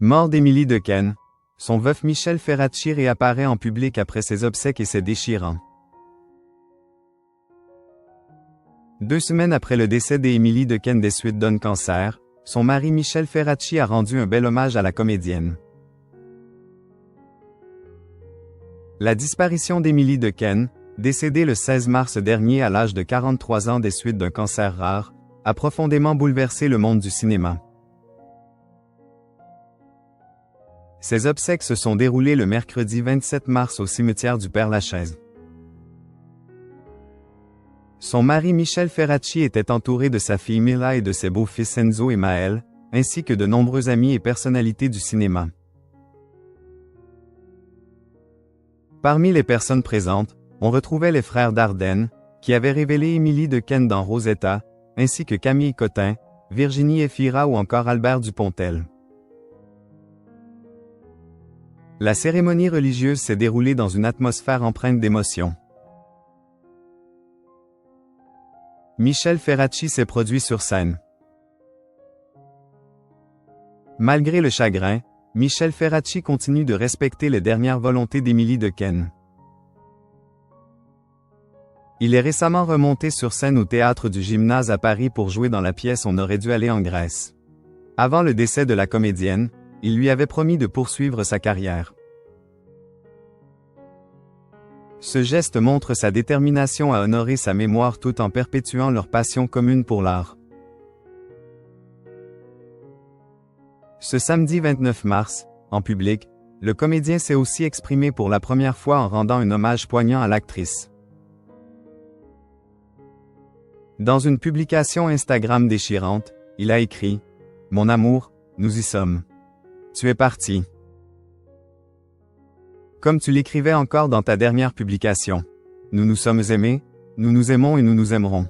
Mort d'Émilie Dequesne. Son veuf Michel Ferracci réapparaît en public après ses obsèques et c'est déchirant. 2 semaines après le décès d'Émilie Dequesne des suites d'un cancer, son mari Michel Ferracci a rendu un bel hommage à la comédienne. La disparition d'Émilie Dequesne, décédée le 16 mars dernier à l'âge de 43 ans des suites d'un cancer rare, a profondément bouleversé le monde du cinéma. Ses obsèques se sont déroulées le mercredi 27 mars au cimetière du Père-Lachaise. Son mari Michel Ferracci était entouré de sa fille Mila et de ses beaux-fils Enzo et Maël, ainsi que de nombreux amis et personnalités du cinéma. Parmi les personnes présentes, on retrouvait les frères Dardenne, qui avaient révélé Émilie Dequesne dans Rosetta, ainsi que Camille Cotin, Virginie Efira ou encore Albert Dupontel. La cérémonie religieuse s'est déroulée dans une atmosphère empreinte d'émotion. Michel Ferracci s'est produit sur scène. Malgré le chagrin, Michel Ferracci continue de respecter les dernières volontés d'Émilie Dequesne. Il est récemment remonté sur scène au théâtre du Gymnase à Paris pour jouer dans la pièce On aurait dû aller en Grèce. Avant le décès de la comédienne, il lui avait promis de poursuivre sa carrière. Ce geste montre sa détermination à honorer sa mémoire tout en perpétuant leur passion commune pour l'art. Ce samedi 29 mars, en public, le comédien s'est aussi exprimé pour la première fois en rendant un hommage poignant à l'actrice. Dans une publication Instagram déchirante, il a écrit « Mon amour, nous y sommes. Tu es parti. » Comme tu l'écrivais encore dans ta dernière publication. Nous nous sommes aimés, nous nous aimons et nous nous aimerons.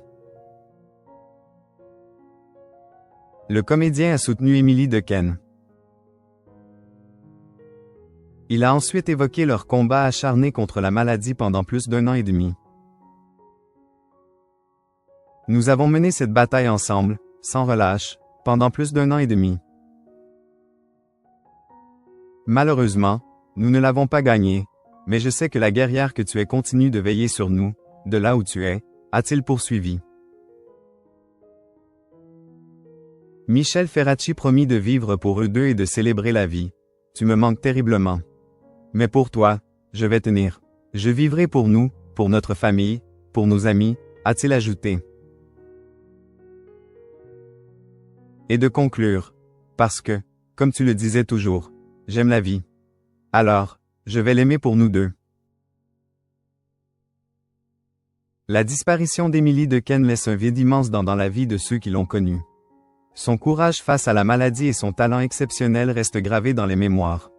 Le comédien a soutenu Émilie Dequesne. Il a ensuite évoqué leur combat acharné contre la maladie pendant plus d'1 an et demi. Nous avons mené cette bataille ensemble, sans relâche, pendant plus d'1 an et demi. Malheureusement, nous ne l'avons pas gagnée, mais je sais que la guerrière que tu es continue de veiller sur nous, de là où tu es, a-t-il poursuivi. Michel Ferracci promit de vivre pour eux deux et de célébrer la vie. Tu me manques terriblement. Mais pour toi, je vais tenir. Je vivrai pour nous, pour notre famille, pour nos amis, a-t-il ajouté. Et de conclure, parce que, comme tu le disais toujours, j'aime la vie. Alors, je vais l'aimer pour nous deux. La disparition d'Émilie Dequesne laisse un vide immense dans la vie de ceux qui l'ont connue. Son courage face à la maladie et son talent exceptionnel restent gravés dans les mémoires.